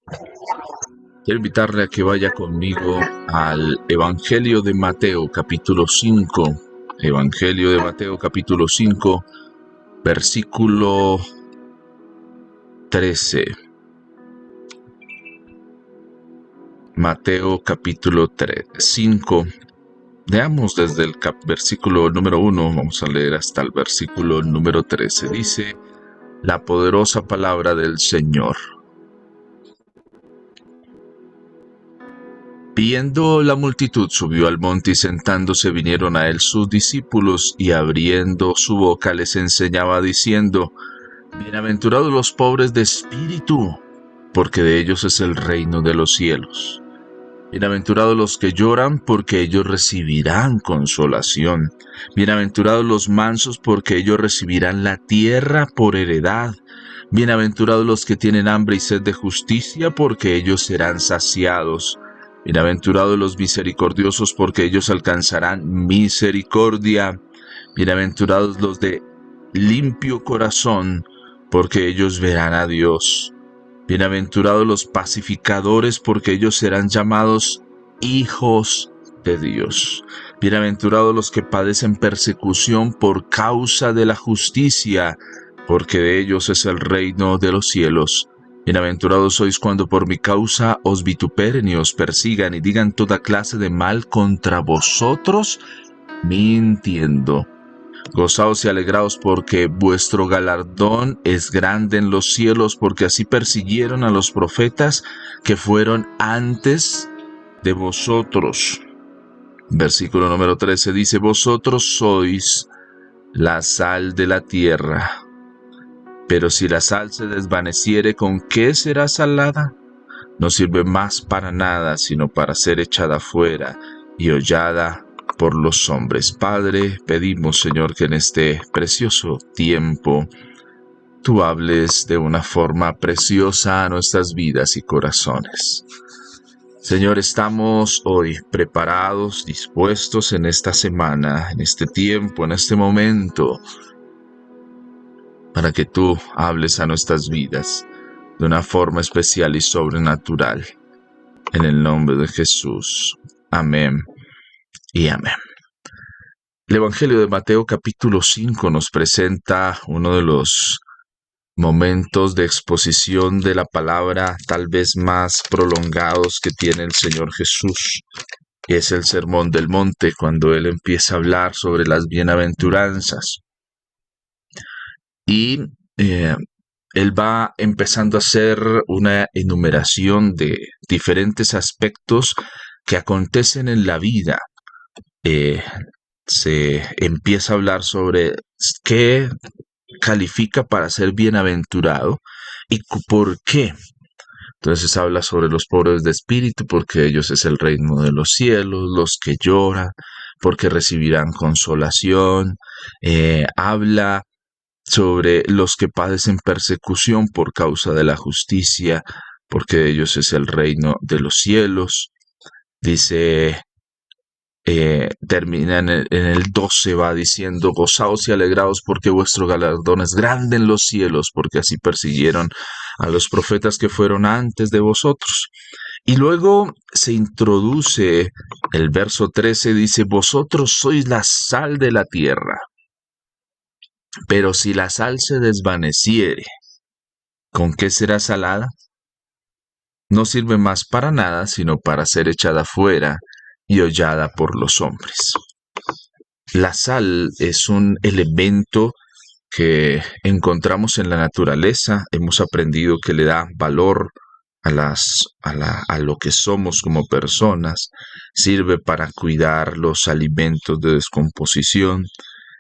Quiero invitarle a que vaya conmigo al Evangelio de Mateo, capítulo 5. Evangelio de Mateo, capítulo 5, versículo 13. Mateo, capítulo 5. Leamos desde el versículo número 1, vamos a leer hasta el versículo número 13. Dice la poderosa palabra del Señor. Viendo la multitud, subió al monte y sentándose vinieron a él sus discípulos, y abriendo su boca les enseñaba diciendo: Bienaventurados los pobres de espíritu, porque de ellos es el reino de los cielos. Bienaventurados los que lloran, porque ellos recibirán consolación. Bienaventurados los mansos, porque ellos recibirán la tierra por heredad. Bienaventurados los que tienen hambre y sed de justicia, porque ellos serán saciados. Bienaventurados los misericordiosos, porque ellos alcanzarán misericordia. Bienaventurados los de limpio corazón, porque ellos verán a Dios. Bienaventurados los pacificadores, porque ellos serán llamados hijos de Dios. Bienaventurados los que padecen persecución por causa de la justicia, porque de ellos es el reino de los cielos. Bienaventurados sois cuando por mi causa os vituperen y os persigan y digan toda clase de mal contra vosotros, mintiendo. Gozaos y alegraos, porque vuestro galardón es grande en los cielos, porque así persiguieron a los profetas que fueron antes de vosotros. Versículo número 13 dice: Vosotros sois la sal de la tierra. Pero si la sal se desvaneciere, ¿con qué será salada? No sirve más para nada, sino para ser echada fuera y hollada por los hombres. Padre, pedimos, Señor, que en este precioso tiempo tú hables de una forma preciosa a nuestras vidas y corazones. Señor, estamos hoy preparados, dispuestos en esta semana, en este tiempo, en este momento, para que tú hables a nuestras vidas de una forma especial y sobrenatural. En el nombre de Jesús. Amén y amén. El Evangelio de Mateo capítulo 5 nos presenta uno de los momentos de exposición de la palabra tal vez más prolongados que tiene el Señor Jesús. Es el Sermón del Monte, cuando Él empieza a hablar sobre las bienaventuranzas. Y Él va empezando a hacer una enumeración de diferentes aspectos que acontecen en la vida. Se empieza a hablar sobre qué califica para ser bienaventurado y por qué. Entonces habla sobre los pobres de espíritu, porque ellos es el reino de los cielos, los que lloran, porque recibirán consolación. Habla sobre los que padecen persecución por causa de la justicia, porque de ellos es el reino de los cielos. Dice, termina en el 12, va diciendo: gozaos y alegraos, porque vuestro galardón es grande en los cielos, porque así persiguieron a los profetas que fueron antes de vosotros. Y luego se introduce el verso 13, dice: vosotros sois la sal de la tierra, pero si la sal se desvaneciere, ¿con qué será salada? No sirve más para nada, sino para ser echada fuera y hollada por los hombres. La sal es un elemento que encontramos en la naturaleza. Hemos aprendido que le da valor a lo que somos como personas. Sirve para cuidar los alimentos de descomposición.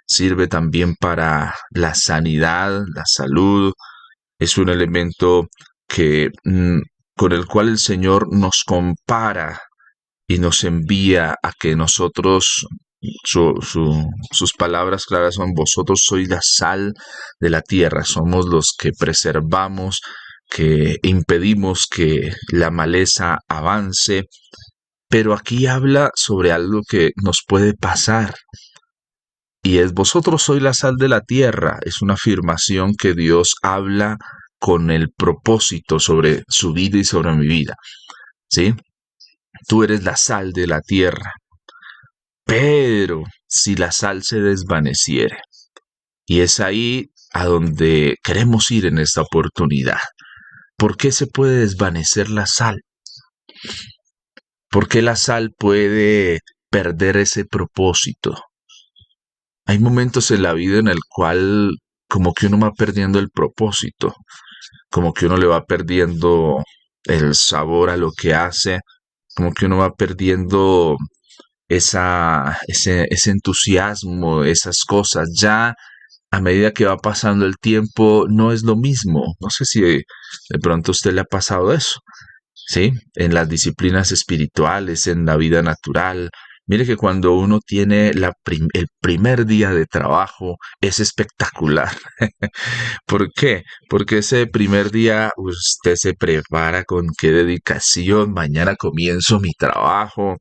Sirve también para la sanidad, la salud. Es un elemento que con el cual el Señor nos compara y nos envía a que nosotros, sus palabras claras son: vosotros sois la sal de la tierra. Somos los que preservamos, que impedimos que la maleza avance. Pero aquí habla sobre algo que nos puede pasar, y es: vosotros sois la sal de la tierra. Es una afirmación que Dios habla con el propósito sobre su vida y sobre mi vida, ¿sí? Tú eres la sal de la tierra, pero si la sal se desvaneciere, y es ahí a donde queremos ir en esta oportunidad. ¿Por qué se puede desvanecer la sal? ¿Por qué la sal puede perder ese propósito? Hay momentos en la vida en el cual como que uno va perdiendo el propósito, como que uno le va perdiendo el sabor a lo que hace, como que uno va perdiendo ese entusiasmo, esas cosas. Ya a medida que va pasando el tiempo no es lo mismo. No sé si de pronto a usted le ha pasado eso. ¿Sí? En las disciplinas espirituales, en la vida natural. Mire que cuando uno tiene el primer día de trabajo es espectacular. ¿Por qué? Porque ese primer día usted se prepara con qué dedicación. Mañana comienzo mi trabajo.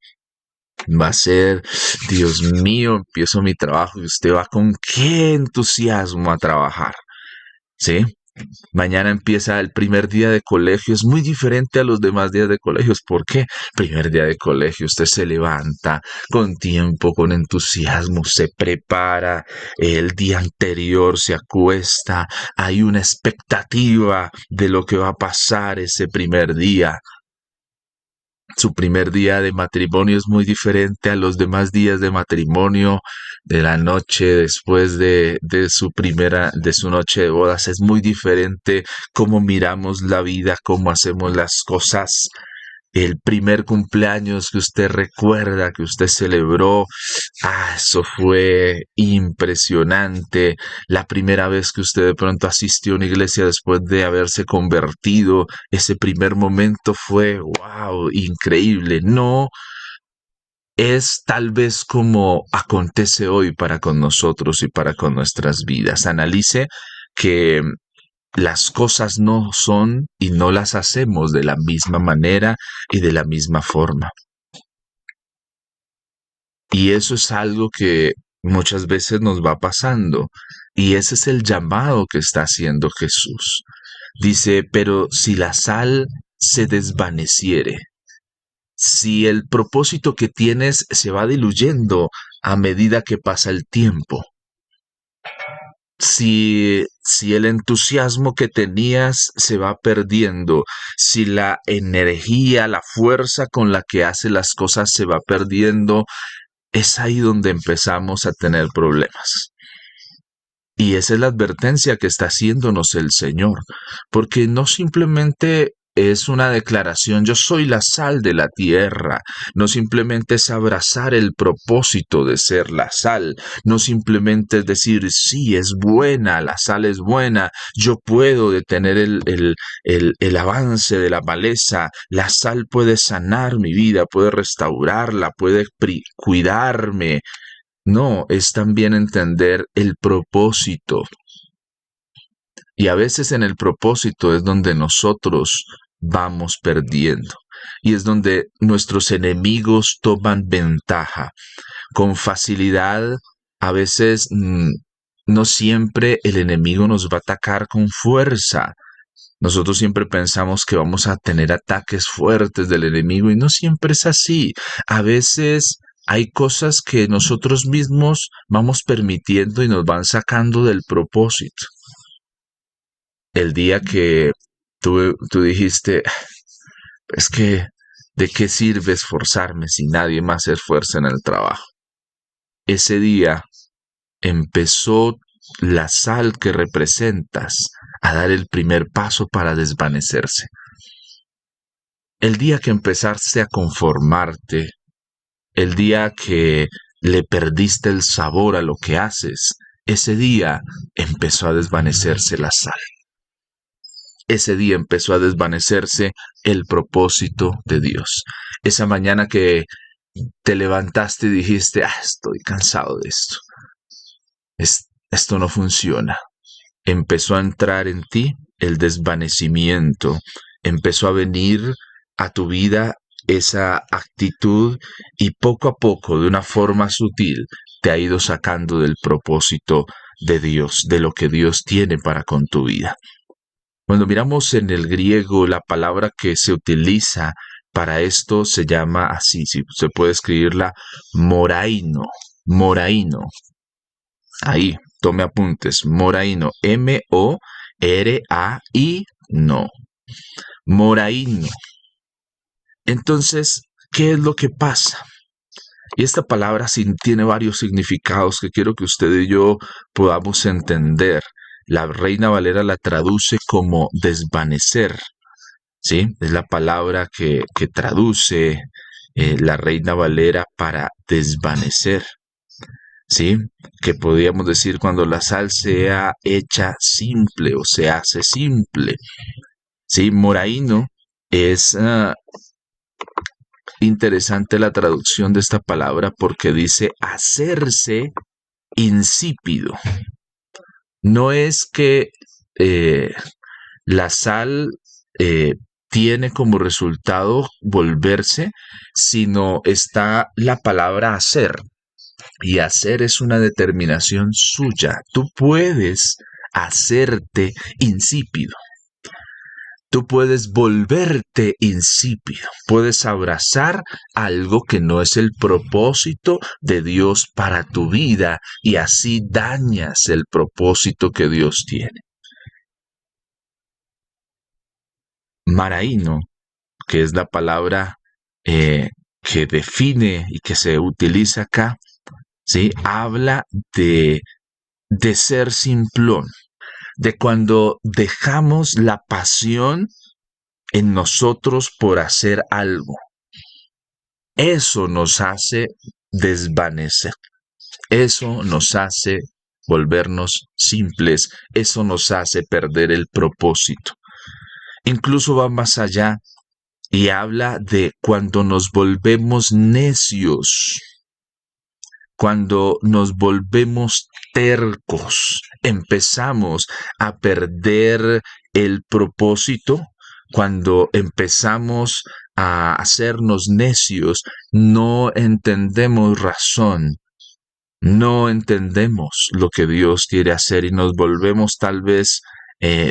Va a ser, Dios mío, empiezo mi trabajo y usted va con qué entusiasmo a trabajar. ¿Sí? Mañana empieza el primer día de colegio, es muy diferente a los demás días de colegios. ¿Por qué? Primer día de colegio, usted se levanta con tiempo, con entusiasmo, se prepara, el día anterior se acuesta, hay una expectativa de lo que va a pasar ese primer día. Su primer día de matrimonio es muy diferente a los demás días de matrimonio, de la noche después de su noche de bodas. Es muy diferente cómo miramos la vida, cómo hacemos las cosas. El primer cumpleaños que usted recuerda, que usted celebró, eso fue impresionante. La primera vez que usted de pronto asistió a una iglesia después de haberse convertido, ese primer momento fue, wow, increíble. No es tal vez como acontece hoy para con nosotros y para con nuestras vidas. Analice que las cosas no son y no las hacemos de la misma manera y de la misma forma. Y eso es algo que muchas veces nos va pasando. Y ese es el llamado que está haciendo Jesús. Dice, pero si la sal se desvaneciere, si el propósito que tienes se va diluyendo a medida que pasa el tiempo, si el entusiasmo que tenías se va perdiendo, si la energía, la fuerza con la que hace las cosas se va perdiendo, es ahí donde empezamos a tener problemas. Y esa es la advertencia que está haciéndonos el Señor, porque no simplemente es una declaración, yo soy la sal de la tierra, no simplemente es abrazar el propósito de ser la sal, no simplemente es decir, sí, es buena, la sal es buena, yo puedo detener el avance de la maleza, la sal puede sanar mi vida, puede restaurarla, puede cuidarme. No, es también entender el propósito. Y a veces en el propósito es donde nosotros vamos perdiendo. Y es donde nuestros enemigos toman ventaja. Con facilidad, a veces no siempre el enemigo nos va a atacar con fuerza. Nosotros siempre pensamos que vamos a tener ataques fuertes del enemigo y no siempre es así. A veces hay cosas que nosotros mismos vamos permitiendo y nos van sacando del propósito. El día que tú dijiste, es que, ¿de qué sirve esforzarme si nadie más se esfuerza en el trabajo? Ese día empezó la sal que representas a dar el primer paso para desvanecerse. El día que empezaste a conformarte, el día que le perdiste el sabor a lo que haces, ese día empezó a desvanecerse la sal. Ese día empezó a desvanecerse el propósito de Dios. Esa mañana que te levantaste y dijiste, estoy cansado de esto. Esto no funciona. Empezó a entrar en ti el desvanecimiento. Empezó a venir a tu vida esa actitud y poco a poco, de una forma sutil, te ha ido sacando del propósito de Dios, de lo que Dios tiene para con tu vida. Cuando miramos en el griego, la palabra que se utiliza para esto se llama así, si se puede escribirla, moraino, moraino. Ahí, tome apuntes, moraino, M-O-R-A-I-No, moraino. Entonces, ¿qué es lo que pasa? Y esta palabra tiene varios significados que quiero que usted y yo podamos entender. La Reina Valera la traduce como desvanecer, ¿sí? Es la palabra que traduce la Reina Valera para desvanecer, ¿sí? Que podríamos decir cuando la sal sea hecha simple o se hace simple, ¿sí? Moraíno es interesante la traducción de esta palabra porque dice hacerse insípido. No es que eh, la sal tiene como resultado volverse, sino está la palabra hacer. Y hacer es una determinación suya. Tú puedes hacerte insípido. Tú puedes volverte insípido, puedes abrazar algo que no es el propósito de Dios para tu vida y así dañas el propósito que Dios tiene. Maraíno, que es la palabra que define y que se utiliza acá, ¿sí? Habla de ser simplón, de cuando dejamos la pasión en nosotros por hacer algo. Eso nos hace desvanecer. Eso nos hace volvernos simples. Eso nos hace perder el propósito. Incluso va más allá y habla de cuando nos volvemos necios, cuando nos volvemos tercos, empezamos a perder el propósito, cuando empezamos a hacernos necios, no entendemos razón, no entendemos lo que Dios quiere hacer y nos volvemos tal vez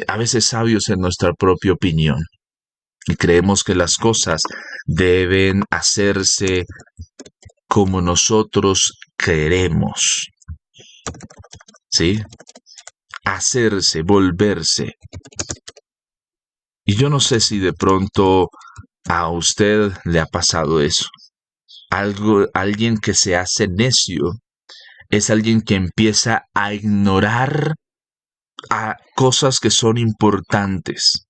a veces sabios en nuestra propia opinión. Y creemos que las cosas deben hacerse como nosotros queremos. ¿Sí? Hacerse, volverse. Y yo no sé si de pronto a usted le ha pasado eso. Alguien que se hace necio es alguien que empieza a ignorar a cosas que son importantes.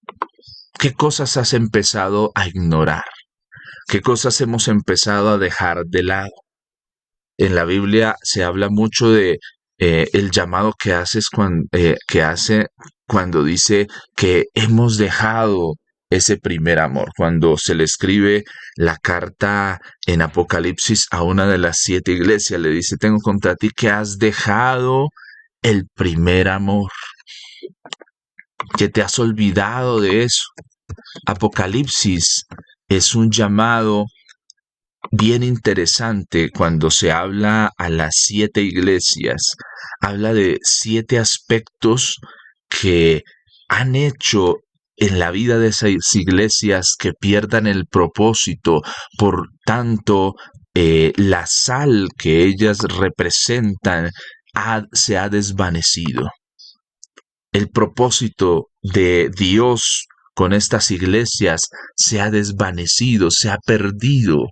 ¿Qué cosas has empezado a ignorar? ¿Qué cosas hemos empezado a dejar de lado? En la Biblia se habla mucho de el llamado que hace cuando dice que hemos dejado ese primer amor. Cuando se le escribe la carta en Apocalipsis a una de las 7 iglesias, le dice, tengo contra ti que has dejado el primer amor, que te has olvidado de eso. Apocalipsis es un llamado bien interesante cuando se habla a las 7 iglesias. Habla de 7 aspectos que han hecho en la vida de esas iglesias que pierdan el propósito. Por tanto, la sal que ellas representan se ha desvanecido. El propósito de Dios con estas iglesias se ha desvanecido, se ha perdido,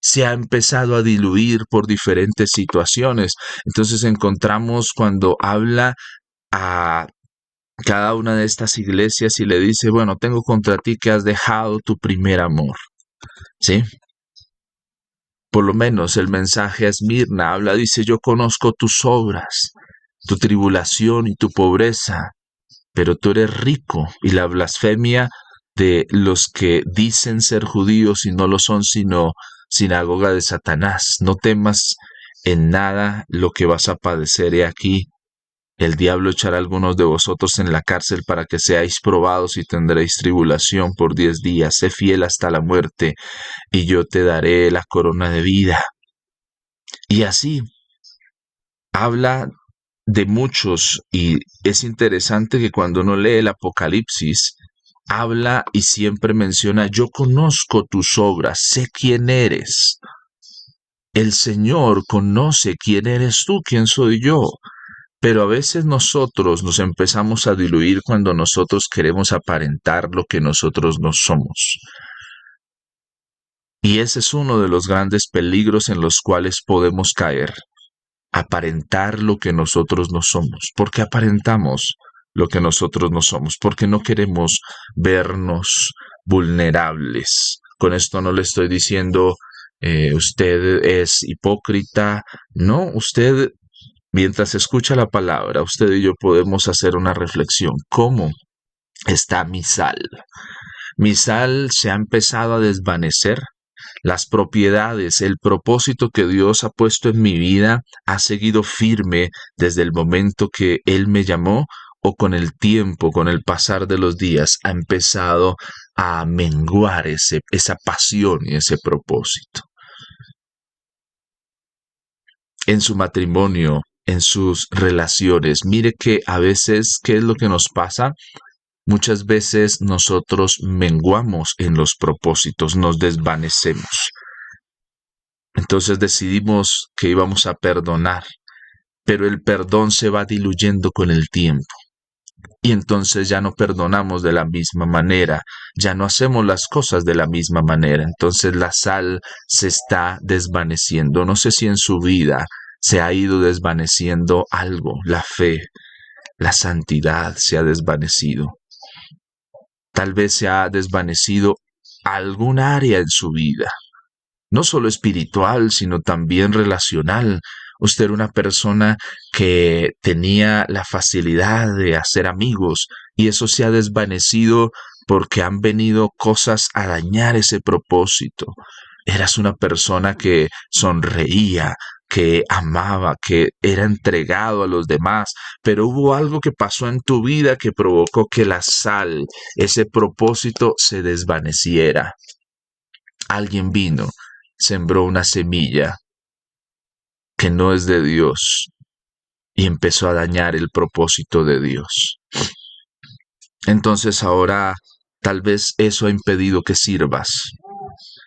se ha empezado a diluir por diferentes situaciones. Entonces encontramos cuando habla a cada una de estas iglesias y le dice, bueno, tengo contra ti que has dejado tu primer amor. ¿Sí? Por lo menos el mensaje a Esmirna habla, dice, yo conozco tus obras, tu tribulación y tu pobreza, pero tú eres rico, y la blasfemia de los que dicen ser judíos y no lo son, sino sinagoga de Satanás. No temas en nada lo que vas a padecer. He aquí, el diablo echará a algunos de vosotros en la cárcel para que seáis probados y tendréis tribulación por 10 días. Sé fiel hasta la muerte y yo te daré la corona de vida. Y así habla de muchos, y es interesante que cuando uno lee el Apocalipsis, habla y siempre menciona: yo conozco tus obras, sé quién eres. El Señor conoce quién eres tú, quién soy yo. Pero a veces nosotros nos empezamos a diluir cuando nosotros queremos aparentar lo que nosotros no somos. Y ese es uno de los grandes peligros en los cuales podemos caer: aparentar lo que nosotros no somos. ¿Por qué aparentamos lo que nosotros no somos? Porque no queremos vernos vulnerables. Con esto no le estoy diciendo usted es hipócrita. No, usted, mientras escucha la palabra, usted y yo podemos hacer una reflexión. ¿Cómo está mi sal? Mi sal se ha empezado a desvanecer. Las propiedades, el propósito que Dios ha puesto en mi vida ha seguido firme desde el momento que Él me llamó, o con el tiempo, con el pasar de los días, ha empezado a menguar esa pasión y ese propósito. En su matrimonio, en sus relaciones, mire que a veces, ¿qué es lo que nos pasa? Muchas veces nosotros menguamos en los propósitos, nos desvanecemos. Entonces decidimos que íbamos a perdonar, pero el perdón se va diluyendo con el tiempo. Y entonces ya no perdonamos de la misma manera, ya no hacemos las cosas de la misma manera. Entonces la sal se está desvaneciendo. No sé si en su vida se ha ido desvaneciendo algo: la fe, la santidad se ha desvanecido. Tal vez se ha desvanecido algún área en su vida, no solo espiritual, sino también relacional. Usted era una persona que tenía la facilidad de hacer amigos, y eso se ha desvanecido porque han venido cosas a dañar ese propósito. Eras una persona que sonreía, que amaba, que era entregado a los demás, pero hubo algo que pasó en tu vida que provocó que la sal, ese propósito, se desvaneciera. Alguien vino, sembró una semilla que no es de Dios y empezó a dañar el propósito de Dios. Entonces ahora tal vez eso ha impedido que sirvas,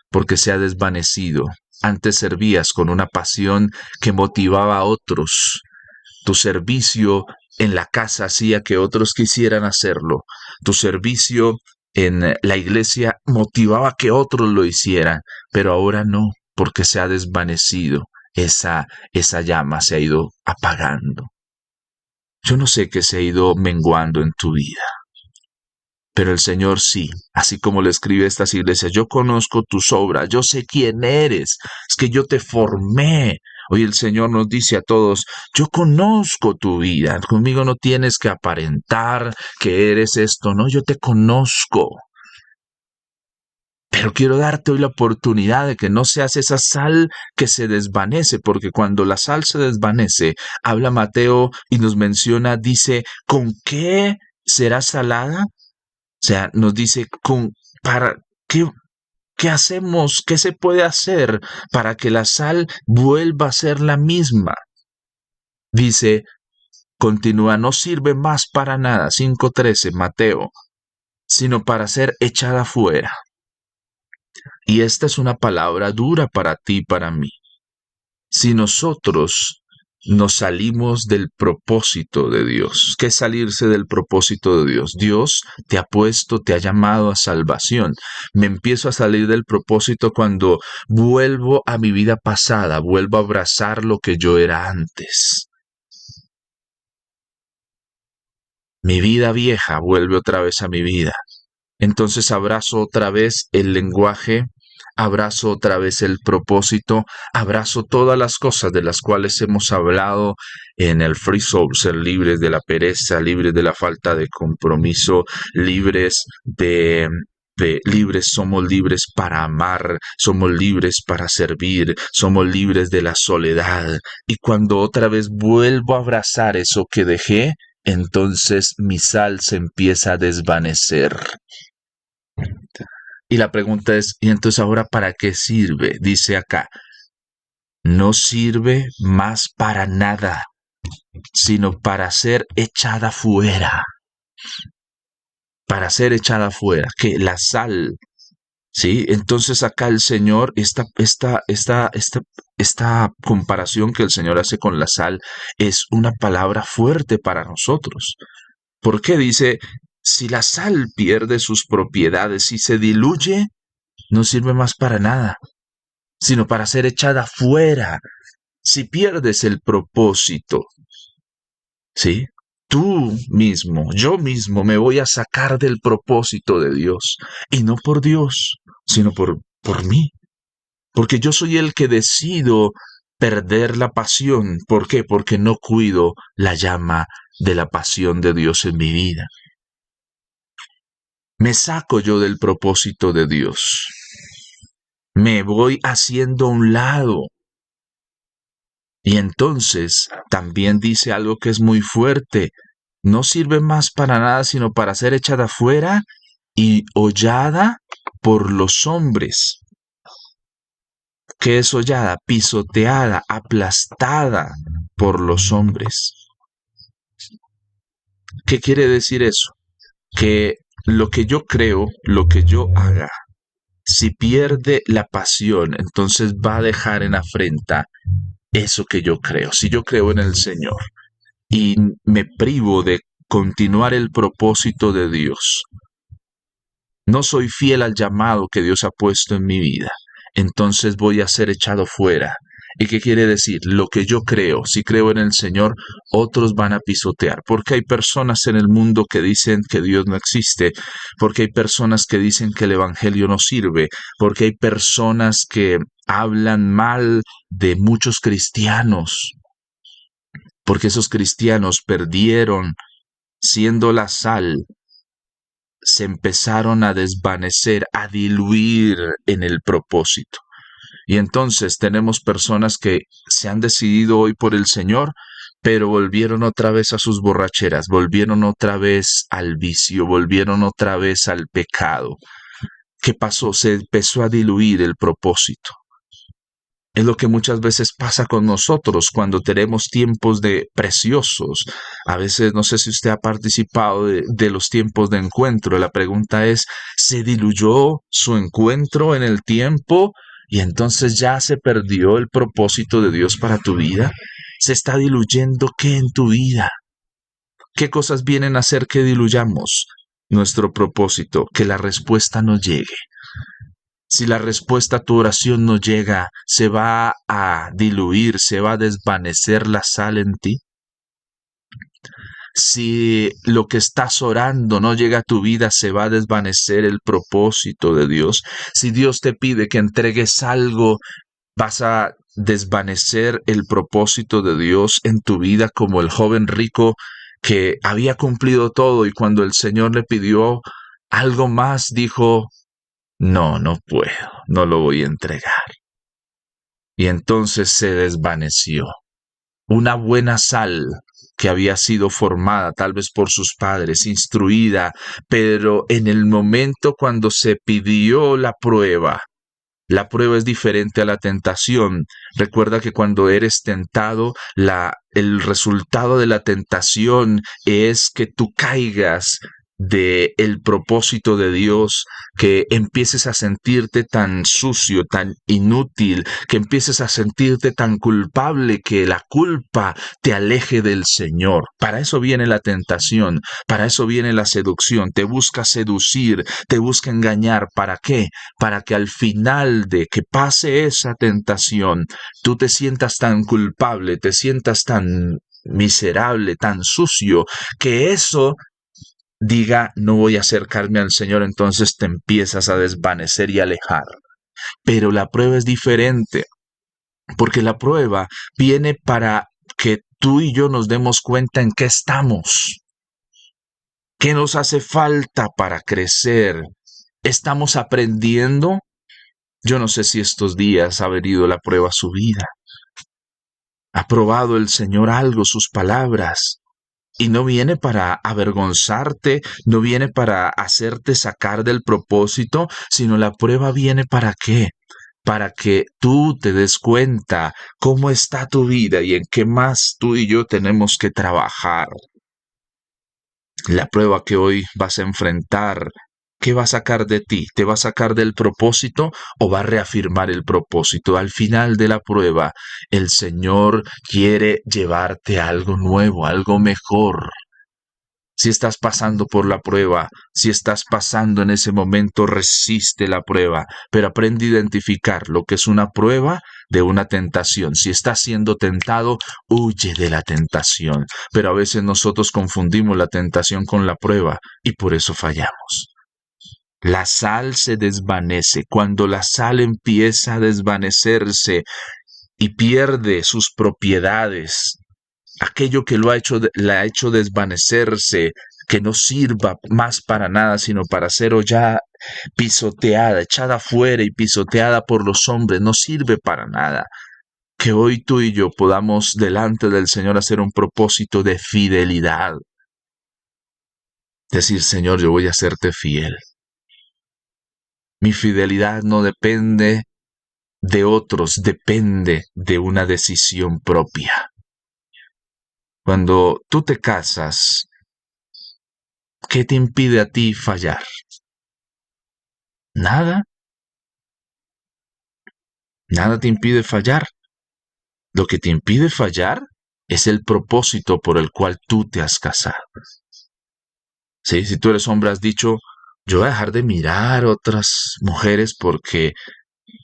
porque se ha desvanecido. Antes servías con una pasión que motivaba a otros. Tu servicio en la casa hacía que otros quisieran hacerlo. Tu servicio en la iglesia motivaba que otros lo hicieran, pero ahora no, porque se ha desvanecido. Esa llama se ha ido apagando. Yo no sé qué se ha ido menguando en tu vida, pero el Señor sí, así como le escribe a estas iglesias: yo conozco tus obras, yo sé quién eres, es que yo te formé. Hoy el Señor nos dice a todos: yo conozco tu vida, conmigo no tienes que aparentar que eres esto, no, yo te conozco. Pero quiero darte hoy la oportunidad de que no seas esa sal que se desvanece, porque cuando la sal se desvanece, habla Mateo y nos menciona, dice: ¿con qué será salada? O sea, nos dice, ¿para qué, qué hacemos? ¿Qué se puede hacer para que la sal vuelva a ser la misma? Dice, continúa: no sirve más para nada, 5:13, Mateo, sino para ser echada fuera. Y esta es una palabra dura para ti y para mí. Si nosotros nos salimos del propósito de Dios, ¿qué es salirse del propósito de Dios? Dios te ha puesto, te ha llamado a salvación. Me empiezo a salir del propósito cuando vuelvo a mi vida pasada, vuelvo a abrazar lo que yo era antes. Mi vida vieja vuelve otra vez a mi vida. Entonces abrazo otra vez el lenguaje, abrazo otra vez el propósito, abrazo todas las cosas de las cuales hemos hablado en el Free Soul: ser libres de la pereza, libres de la falta de compromiso, libres, somos libres para amar, somos libres para servir, somos libres de la soledad. Y cuando otra vez vuelvo a abrazar eso que dejé, entonces mi sal se empieza a desvanecer. Y la pregunta es: ¿y entonces ahora para qué sirve? Dice acá: no sirve más para nada. sino para ser echada fuera. Para ser echada fuera, que la sal, ¿sí? Entonces acá el Señor, esta comparación que el Señor hace con la sal es una palabra fuerte para nosotros. ¿Por qué? Dice, si la sal pierde sus propiedades, si se diluye, no sirve más para nada, sino para ser echada fuera. Si pierdes el propósito, ¿sí? Tú mismo, yo mismo me voy a sacar del propósito de Dios. Y no por Dios, sino por mí. Porque yo soy el que decido perder la pasión. ¿Por qué? Porque no cuido la llama de la pasión de Dios en mi vida. Me saco yo del propósito de Dios. Me voy haciendo a un lado. Y entonces también dice algo que es muy fuerte. No sirve más para nada sino para ser echada fuera y hollada por los hombres. ¿Qué es hollada? Pisoteada, aplastada por los hombres. ¿Qué quiere decir eso? Que lo que yo creo, lo que yo haga, si pierde la pasión, entonces va a dejar en afrenta eso que yo creo. Si yo creo en el Señor y me privo de continuar el propósito de Dios, no soy fiel al llamado que Dios ha puesto en mi vida, entonces voy a ser echado fuera. ¿Y qué quiere decir? Lo que yo creo, si creo en el Señor, otros van a pisotear. Porque hay personas en el mundo que dicen que Dios no existe, porque hay personas que dicen que el Evangelio no sirve, porque hay personas que hablan mal de muchos cristianos, porque esos cristianos perdieron, siendo la sal, se empezaron a desvanecer, a diluir en el propósito. Y entonces tenemos personas que se han decidido hoy por el Señor, pero volvieron otra vez a sus borracheras, volvieron otra vez al vicio, volvieron otra vez al pecado. ¿Qué pasó? Se empezó a diluir el propósito. Es lo que muchas veces pasa con nosotros cuando tenemos tiempos de preciosos. A veces no sé si usted ha participado de los tiempos de encuentro. La pregunta es, ¿se diluyó su encuentro en el tiempo y entonces ya se perdió el propósito de Dios para tu vida? ¿Se está diluyendo qué en tu vida? ¿Qué cosas vienen a hacer que diluyamos nuestro propósito? Que la respuesta no llegue. Si la respuesta a tu oración no llega, se va a diluir, se va a desvanecer la sal en ti. Si lo que estás orando no llega a tu vida, se va a desvanecer el propósito de Dios. Si Dios te pide que entregues algo, vas a desvanecer el propósito de Dios en tu vida, como el joven rico que había cumplido todo y cuando el Señor le pidió algo más, dijo, no, no puedo, no lo voy a entregar. Y entonces se desvaneció. Una buena sal que había sido formada tal vez por sus padres, instruida, pero en el momento cuando se pidió la prueba es diferente a la tentación. Recuerda que cuando eres tentado, el resultado de la tentación es que tú caigas de el propósito de Dios, que empieces a sentirte tan sucio, tan inútil, que empieces a sentirte tan culpable, que la culpa te aleje del Señor. Para eso viene la tentación, para eso viene la seducción. Te busca seducir, te busca engañar. ¿Para qué? Para que al final de que pase esa tentación, tú te sientas tan culpable, te sientas tan miserable, tan sucio, que eso diga, no voy a acercarme al Señor, entonces te empiezas a desvanecer y alejar. Pero la prueba es diferente, porque la prueba viene para que tú y yo nos demos cuenta en qué estamos, qué nos hace falta para crecer. ¿Estamos aprendiendo? Yo no sé si estos días ha venido la prueba a su vida. ¿Ha probado el Señor algo, sus palabras? Y no viene para avergonzarte, no viene para hacerte sacar del propósito, sino la prueba viene para qué? para que tú te des cuenta cómo está tu vida y en qué más tú y yo tenemos que trabajar. La prueba que hoy vas a enfrentar, ¿qué va a sacar de ti? ¿Te va a sacar del propósito o va a reafirmar el propósito? Al final de la prueba, el Señor quiere llevarte a algo nuevo, algo mejor. Si estás pasando por la prueba, si estás pasando en ese momento, resiste la prueba, pero aprende a identificar lo que es una prueba de una tentación. Si estás siendo tentado, huye de la tentación. Pero a veces nosotros confundimos la tentación con la prueba y por eso fallamos. La sal se desvanece. Cuando la sal empieza a desvanecerse y pierde sus propiedades, aquello que la ha hecho desvanecerse, que no sirva más para nada, sino para ser ya pisoteada, echada afuera y pisoteada por los hombres, no sirve para nada. Que hoy tú y yo podamos delante del Señor hacer un propósito de fidelidad. Decir, Señor, yo voy a serte fiel. Mi fidelidad no depende de otros, depende de una decisión propia. Cuando tú te casas, ¿qué te impide a ti fallar? Nada. Nada te impide fallar. Lo que te impide fallar es el propósito por el cual tú te has casado. Sí, si tú eres hombre has dicho, yo voy a dejar de mirar otras mujeres porque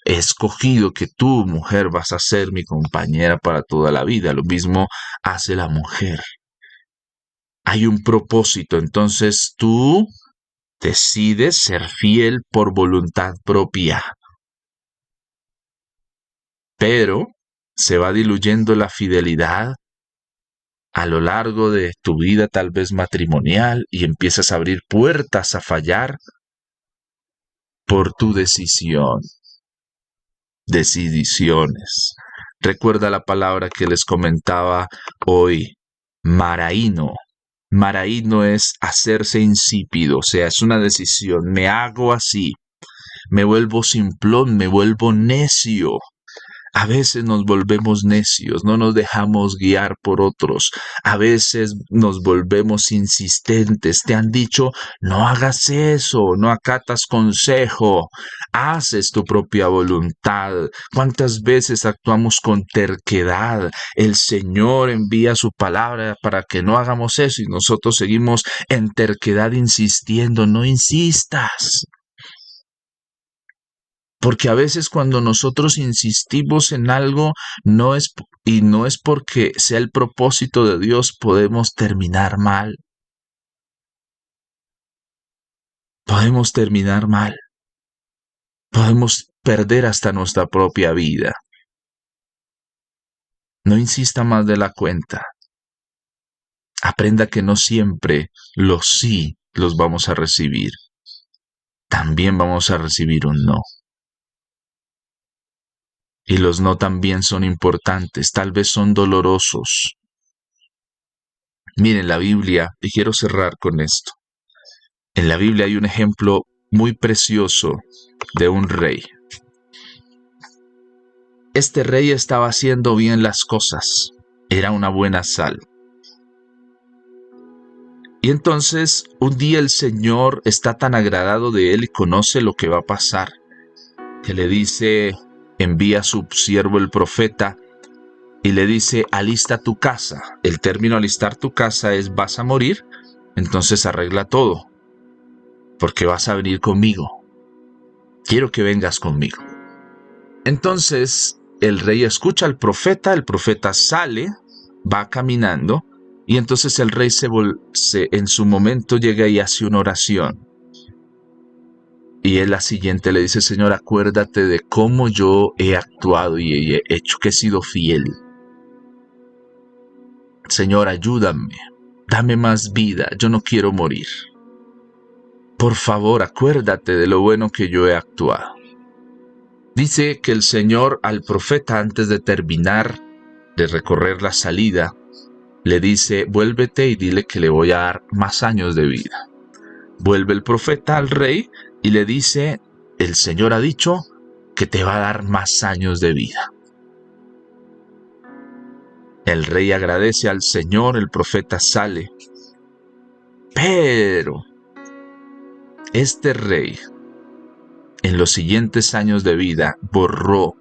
he escogido que tú, mujer, vas a ser mi compañera para toda la vida. Lo mismo hace la mujer. Hay un propósito, entonces tú decides ser fiel por voluntad propia. Pero se va diluyendo la fidelidad a lo largo de tu vida tal vez matrimonial y empiezas a abrir puertas a fallar por tu decisión. Decisiones. Recuerda la palabra que les comentaba hoy, maraíno. Maraíno es hacerse insípido, o sea, es una decisión. Me hago así, me vuelvo simplón, me vuelvo necio. A veces nos volvemos necios, no nos dejamos guiar por otros. A veces nos volvemos insistentes. Te han dicho, no hagas eso, no acatas consejo, haces tu propia voluntad. ¿Cuántas veces actuamos con terquedad? El Señor envía su palabra para que no hagamos eso y nosotros seguimos en terquedad insistiendo. No insistas. Porque a veces cuando nosotros insistimos en algo, no es porque sea el propósito de Dios, podemos terminar mal. Podemos terminar mal. Podemos perder hasta nuestra propia vida. No insista más de la cuenta. Aprenda que no siempre los sí los vamos a recibir. También vamos a recibir un no. Y los no también son importantes, tal vez son dolorosos. Miren la Biblia, y quiero cerrar con esto. En la Biblia hay un ejemplo muy precioso de un rey. Este rey estaba haciendo bien las cosas, era una buena sal. Y entonces un día el Señor está tan agradado de él y conoce lo que va a pasar, que le dice, envía a su siervo el profeta y le dice, alista tu casa. El término alistar tu casa es vas a morir, entonces arregla todo, porque vas a venir conmigo. Quiero que vengas conmigo. Entonces el rey escucha al profeta, el profeta sale, va caminando, y entonces el rey en su momento llega y hace una oración. Y es la siguiente, le dice, Señor, acuérdate de cómo yo he actuado y he hecho que he sido fiel. Señor, ayúdame, dame más vida, yo no quiero morir. Por favor, acuérdate de lo bueno que yo he actuado. Dice que el Señor al profeta, antes de terminar de recorrer la salida, le dice, vuélvete y dile que le voy a dar más años de vida. Vuelve el profeta al rey y le dice, el Señor ha dicho que te va a dar más años de vida. El rey agradece al Señor, el profeta sale. Pero este rey, en los siguientes años de vida, borró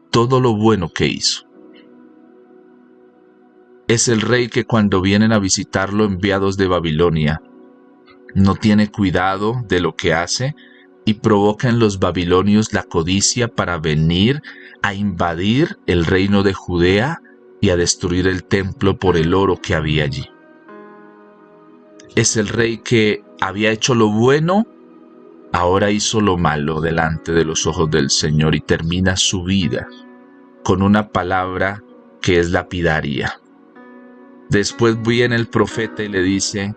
todo lo bueno que hizo. Es el rey que cuando vienen a visitarlo enviados de Babilonia, no tiene cuidado de lo que hace y provoca en los babilonios la codicia para venir a invadir el reino de Judea y a destruir el templo por el oro que había allí. Es el rey que había hecho lo bueno, ahora hizo lo malo delante de los ojos del Señor y termina su vida con una palabra que es lapidaria. Después viene el profeta y le dice: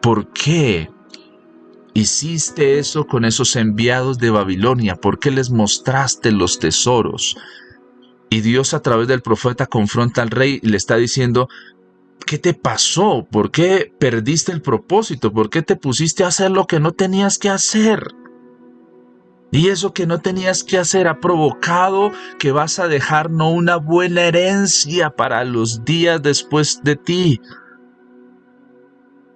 ¿por qué hiciste eso con esos enviados de Babilonia? ¿Por qué les mostraste los tesoros? Y Dios a través del profeta confronta al rey y le está diciendo: ¿qué te pasó? ¿Por qué perdiste el propósito? ¿Por qué te pusiste a hacer lo que no tenías que hacer? Y eso que no tenías que hacer ha provocado que vas a dejar no una buena herencia para los días después de ti.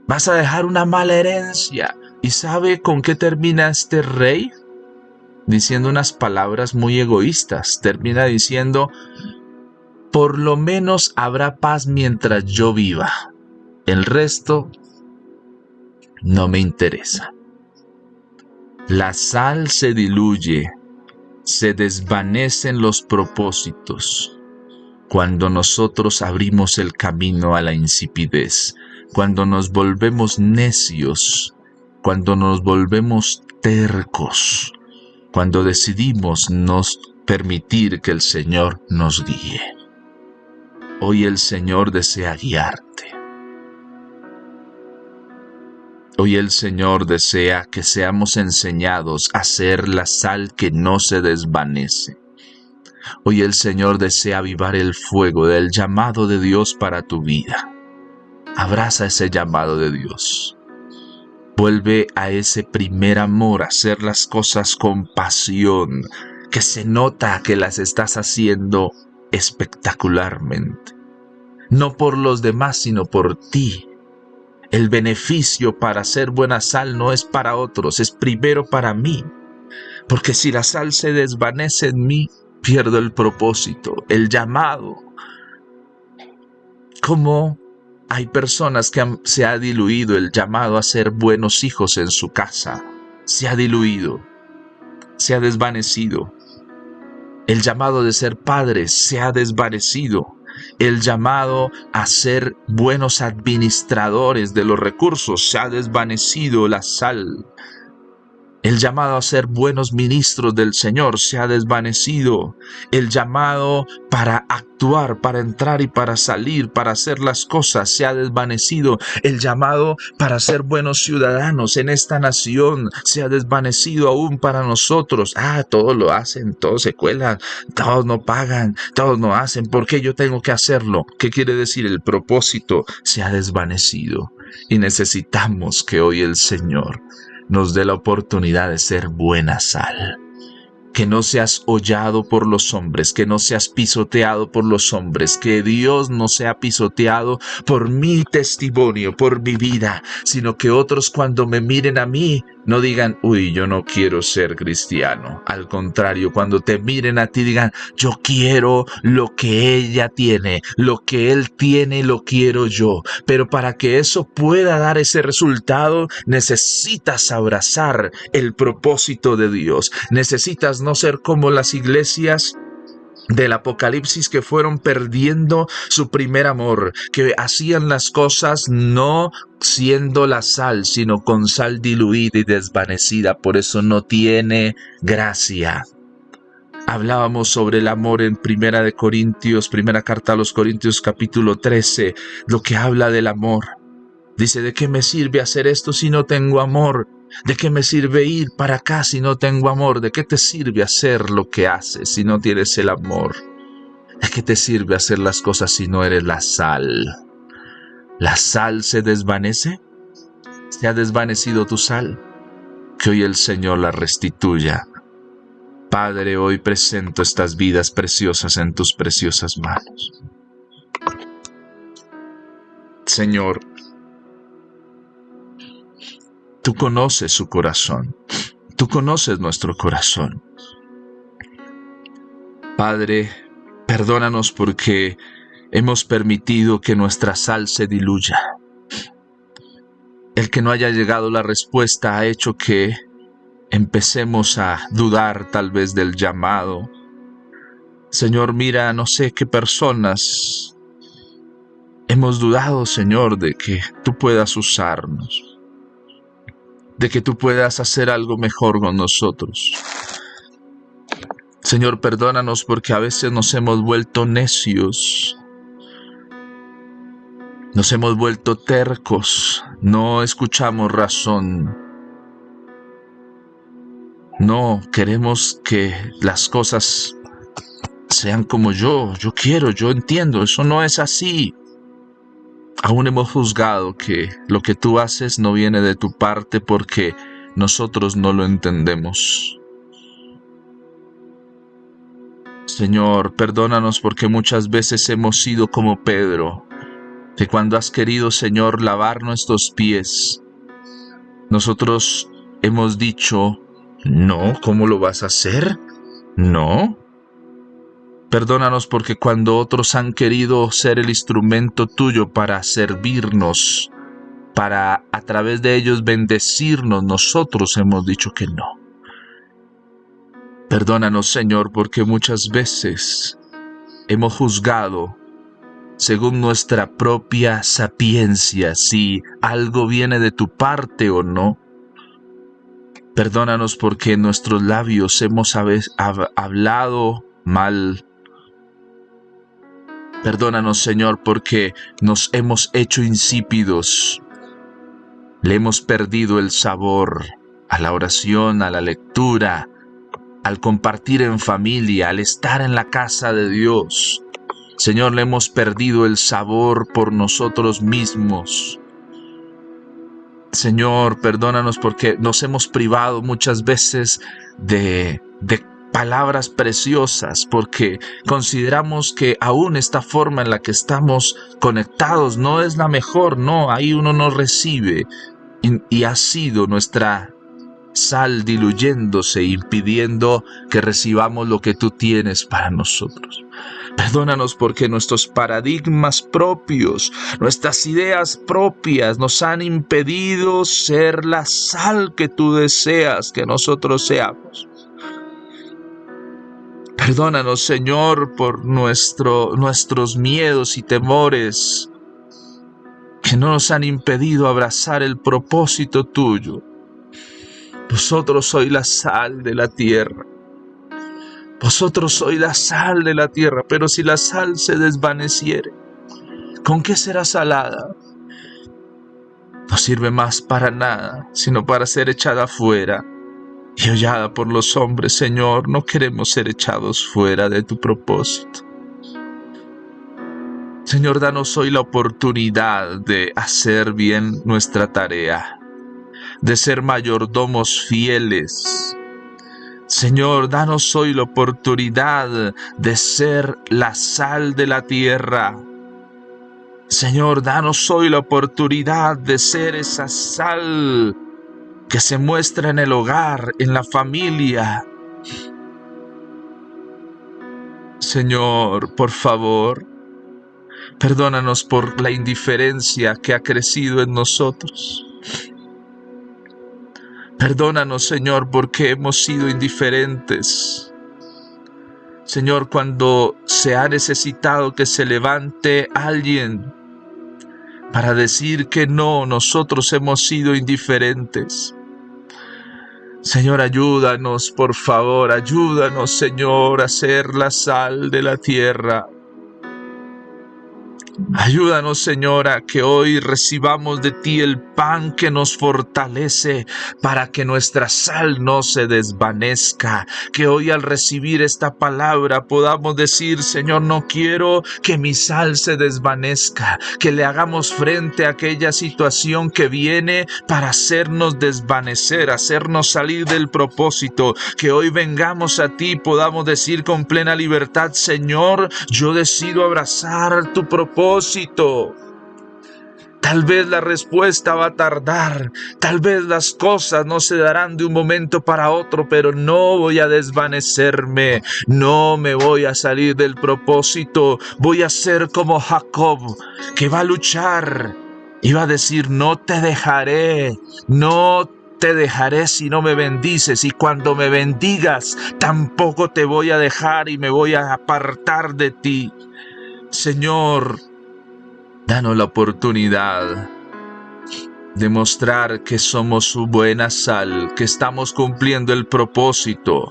Vas a dejar una mala herencia. ¿Y sabe con qué termina este rey? Diciendo unas palabras muy egoístas. Termina diciendo: por lo menos habrá paz mientras yo viva. El resto no me interesa. La sal se diluye, se desvanecen los propósitos cuando nosotros abrimos el camino a la insipidez, cuando nos volvemos necios, cuando nos volvemos tercos, cuando decidimos no permitir que el Señor nos guíe. Hoy el Señor desea guiarte. Hoy el Señor desea que seamos enseñados a ser la sal que no se desvanece. Hoy el Señor desea avivar el fuego del llamado de Dios para tu vida. Abraza ese llamado de Dios. Vuelve a ese primer amor, a hacer las cosas con pasión, que se nota que las estás haciendo espectacularmente. No por los demás, sino por ti. El beneficio para hacer buena sal no es para otros, es primero para mí. Porque si la sal se desvanece en mí, pierdo el propósito, el llamado. Como hay personas que se ha diluido el llamado a ser buenos hijos en su casa. Se ha diluido, se ha desvanecido. El llamado de ser padres se ha desvanecido. El llamado a ser buenos administradores de los recursos se ha desvanecido. La sal. El llamado a ser buenos ministros del Señor se ha desvanecido. El llamado para actuar, para entrar y para salir, para hacer las cosas se ha desvanecido. El llamado para ser buenos ciudadanos en esta nación se ha desvanecido aún para nosotros. Todos lo hacen, todos se cuelan, todos no pagan, todos no hacen. ¿Por qué yo tengo que hacerlo? ¿Qué quiere decir? El propósito se ha desvanecido. Y necesitamos que hoy el Señor nos dé la oportunidad de ser buena sal. Que no seas hollado por los hombres, que no seas pisoteado por los hombres, que Dios no sea pisoteado por mi testimonio, por mi vida, sino que otros cuando me miren a mí no digan: uy, yo no quiero ser cristiano. Al contrario, cuando te miren a ti digan: yo quiero lo que ella tiene, lo que él tiene, lo quiero yo. Pero para que eso pueda dar ese resultado, necesitas abrazar el propósito de Dios. Necesitas no ser como las iglesias del Apocalipsis que fueron perdiendo su primer amor, que hacían las cosas no siendo la sal, sino con sal diluida y desvanecida. Por eso no tiene gracia. Hablábamos sobre el amor en primera carta a los Corintios capítulo 13, lo que habla del amor. Dice: ¿de qué me sirve hacer esto si no tengo amor? ¿De qué me sirve ir para acá si no tengo amor? ¿De qué te sirve hacer lo que haces si no tienes el amor? ¿De qué te sirve hacer las cosas si no eres la sal? ¿La sal se desvanece? ¿Se ha desvanecido tu sal? Que hoy el Señor la restituya. Padre, hoy presento estas vidas preciosas en tus preciosas manos. Señor, tú conoces su corazón. Tú conoces nuestro corazón. Padre, perdónanos porque hemos permitido que nuestra sal se diluya. El que no haya llegado la respuesta ha hecho que empecemos a dudar tal vez del llamado. Señor, mira, no sé qué personas hemos dudado, Señor, de que tú puedas usarnos, de que tú puedas hacer algo mejor con nosotros. Señor, perdónanos porque a veces nos hemos vuelto necios, nos hemos vuelto tercos, no escuchamos razón. No queremos que las cosas sean como yo quiero, yo entiendo, eso no es así. Aún hemos juzgado que lo que tú haces no viene de tu parte porque nosotros no lo entendemos. Señor, perdónanos porque muchas veces hemos sido como Pedro, que cuando has querido, Señor, lavar nuestros pies, nosotros hemos dicho, no, ¿cómo lo vas a hacer? No. Perdónanos porque cuando otros han querido ser el instrumento tuyo para servirnos, para a través de ellos bendecirnos, nosotros hemos dicho que no. Perdónanos, Señor, porque muchas veces hemos juzgado según nuestra propia sapiencia si algo viene de tu parte o no. Perdónanos porque en nuestros labios hemos hablado mal. Perdónanos, Señor, porque nos hemos hecho insípidos. Le hemos perdido el sabor a la oración, a la lectura, al compartir en familia, al estar en la casa de Dios. Señor, le hemos perdido el sabor por nosotros mismos. Señor, perdónanos porque nos hemos privado muchas veces de palabras preciosas, porque consideramos que aún esta forma en la que estamos conectados no es la mejor, no, ahí uno no recibe, y ha sido nuestra sal diluyéndose, impidiendo que recibamos lo que tú tienes para nosotros. Perdónanos porque nuestros paradigmas propios, nuestras ideas propias nos han impedido ser la sal que tú deseas que nosotros seamos. Perdónanos, Señor, por nuestros miedos y temores que no nos han impedido abrazar el propósito tuyo. Vosotros sois la sal de la tierra. Vosotros sois la sal de la tierra, pero si la sal se desvaneciere, ¿con qué será salada? No sirve más para nada, sino para ser echada fuera y hollada por los hombres. Señor, no queremos ser echados fuera de tu propósito. Señor, danos hoy la oportunidad de hacer bien nuestra tarea, de ser mayordomos fieles. Señor, danos hoy la oportunidad de ser la sal de la tierra. Señor, danos hoy la oportunidad de ser esa sal que se muestra en el hogar, en la familia. Señor, por favor, perdónanos por la indiferencia que ha crecido en nosotros. Perdónanos, Señor, porque hemos sido indiferentes. Señor, cuando se ha necesitado que se levante alguien para decir que no, nosotros hemos sido indiferentes. Señor, ayúdanos, por favor, ayúdanos, Señor, a ser la sal de la tierra. Ayúdanos, Señora, que hoy recibamos de ti el pan que nos fortalece para que nuestra sal no se desvanezca. Que hoy al recibir esta palabra podamos decir, Señor, no quiero que mi sal se desvanezca. Que le hagamos frente a aquella situación que viene para hacernos desvanecer, hacernos salir del propósito. Que hoy vengamos a ti y podamos decir con plena libertad, Señor, yo decido abrazar tu propósito. Tal vez la respuesta va a tardar, tal vez las cosas no se darán de un momento para otro, pero no voy a desvanecerme, no me voy a salir del propósito. Voy a ser como Jacob, que va a luchar y va a decir, no te dejaré, no te dejaré si no me bendices, y cuando me bendigas tampoco te voy a dejar y me voy a apartar de ti. Señor, danos la oportunidad de mostrar que somos su buena sal, que estamos cumpliendo el propósito,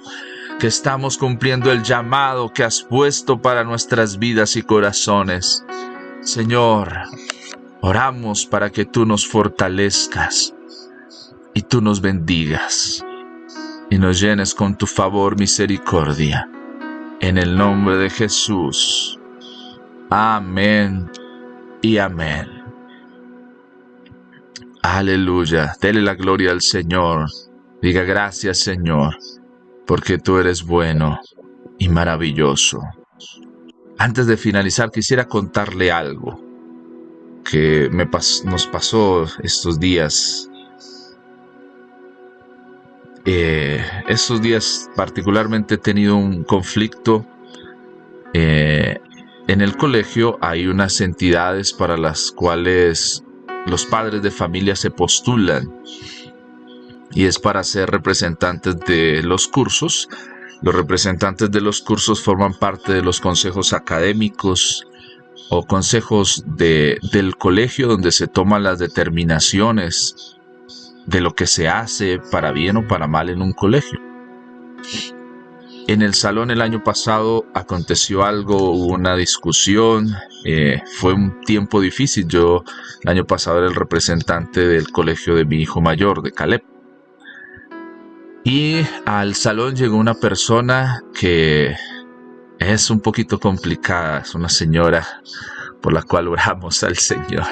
que estamos cumpliendo el llamado que has puesto para nuestras vidas y corazones. Señor, oramos para que tú nos fortalezcas y tú nos bendigas y nos llenes con tu favor, misericordia. En el nombre de Jesús. Amén y amén. Aleluya. Dele la gloria al Señor. Diga gracias, Señor, porque tú eres bueno y maravilloso. Antes de finalizar, quisiera contarle algo que nos pasó estos días. Estos días particularmente he tenido un conflicto. En el colegio hay unas entidades para las cuales los padres de familia se postulan, y es para ser representantes de los cursos. Los representantes de los cursos forman parte de los consejos académicos o consejos del colegio, donde se toman las determinaciones de lo que se hace para bien o para mal en un colegio. En el salón el año pasado aconteció algo, hubo una discusión, fue un tiempo difícil. Yo el año pasado era el representante del colegio de mi hijo mayor, de Caleb. Y al salón llegó una persona que es un poquito complicada, es una señora por la cual oramos al Señor.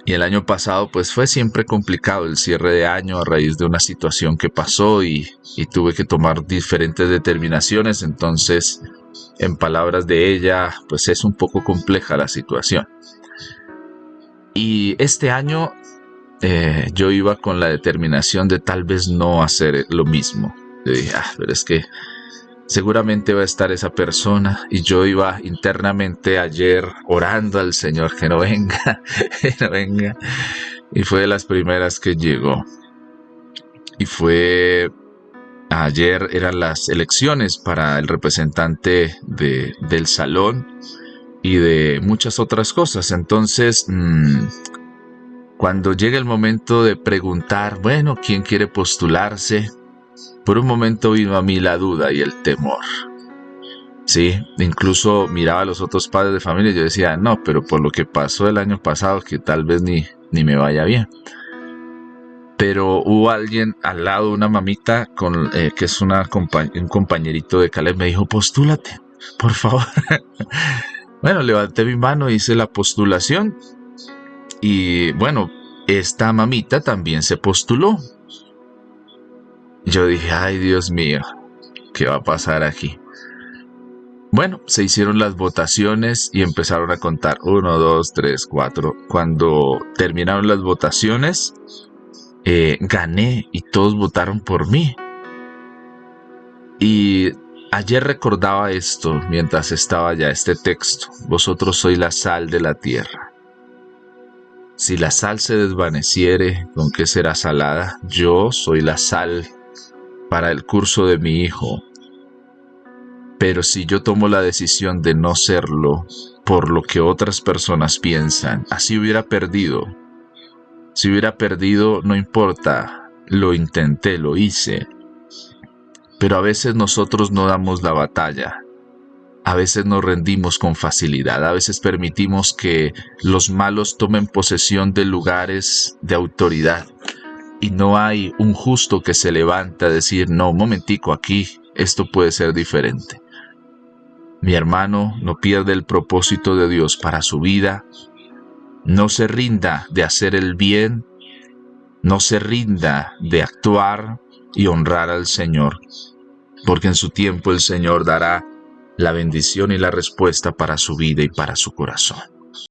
Y el año pasado pues fue siempre complicado el cierre de año a raíz de una situación que pasó y tuve que tomar diferentes determinaciones. Entonces, en palabras de ella, pues es un poco compleja la situación. Y este año yo iba con la determinación de tal vez no hacer lo mismo. Yo dije, pero es que seguramente va a estar esa persona, y yo iba internamente ayer orando al Señor que no venga, que no venga, y fue de las primeras que llegó. Y fue ayer, eran las elecciones para el representante del salón y de muchas otras cosas. Entonces, cuando llega el momento de preguntar, bueno, ¿quién quiere postularse? Por un momento vino a mí la duda y el temor. Sí, incluso miraba a los otros padres de familia y yo decía, no, pero por lo que pasó el año pasado, que tal vez ni me vaya bien. Pero hubo alguien al lado, una mamita, que es un compañerito de Caleb, me dijo, postúlate, por favor. Bueno, levanté mi mano, hice la postulación. Y bueno, esta mamita también se postuló. Yo dije, ay Dios mío, ¿qué va a pasar aquí? Bueno, se hicieron las votaciones y empezaron a contar 1, 2, 3, 4. Cuando terminaron las votaciones, gané y todos votaron por mí. Y ayer recordaba esto mientras estaba ya este texto. Vosotros sois la sal de la tierra. Si la sal se desvaneciere, ¿con qué será salada? Yo soy la sal para el curso de mi hijo. Pero si yo tomo la decisión de no serlo por lo que otras personas piensan, así hubiera perdido. Si hubiera perdido, no importa, lo intenté, lo hice. Pero a veces nosotros no damos la batalla. A veces nos rendimos con facilidad, a veces permitimos que los malos tomen posesión de lugares de autoridad y no hay un justo que se levanta a decir, no, un momentico, aquí esto puede ser diferente. Mi hermano, no pierda el propósito de Dios para su vida, no se rinda de hacer el bien, no se rinda de actuar y honrar al Señor, porque en su tiempo el Señor dará la bendición y la respuesta para su vida y para su corazón.